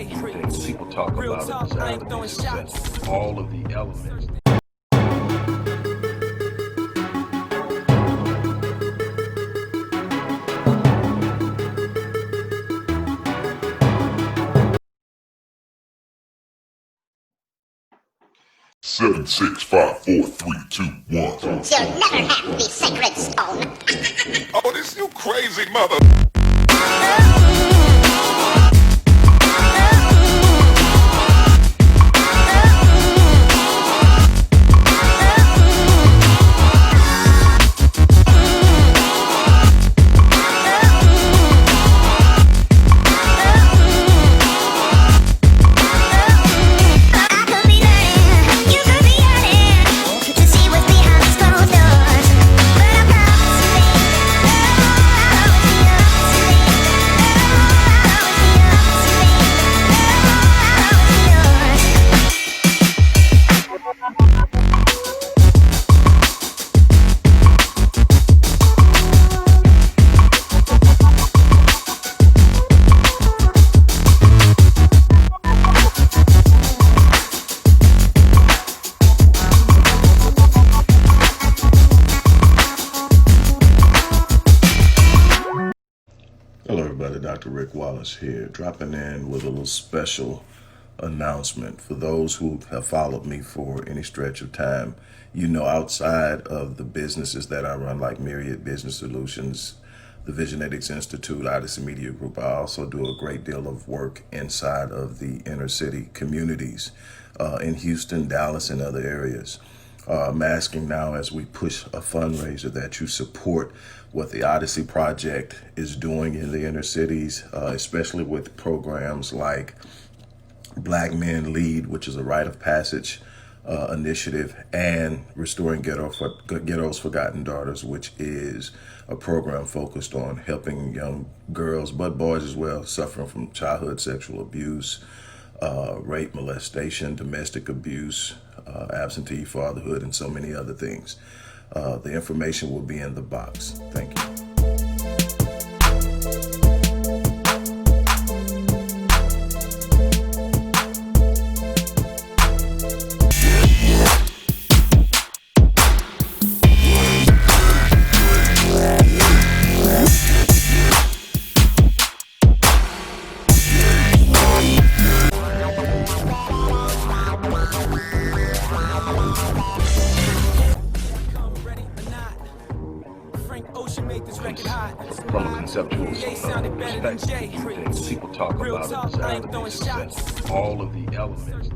things people talk about a desire to be successful. All of the elements. Seven, 6, 5, 4, 3, 2, 1. You'll never have the sacred stone. Oh, this you crazy mother. Hello everybody, Dr. Rick Wallace here, dropping in with a little special announcement. For those who have followed me for any stretch of time, you know, outside of the businesses that I run, like Myriad Business Solutions, the Visionetics Institute, Odyssey Media Group, I also do a great deal of work inside of the inner city communities in Houston, Dallas, and other areas. I'm asking now, as we push a fundraiser, that you support what the Odyssey Project is doing in the inner cities, especially with programs like Black Men Lead, which is a rite of passage initiative, and Restoring Ghetto's Forgotten Daughters, which is a program focused on helping young girls, but boys as well, suffering from childhood sexual abuse, rape, molestation, domestic abuse, absentee fatherhood, and so many other things. The information will be in the box. Thank you. From a conceptual perspective, things people talk about a desire to be successful. All of the elements.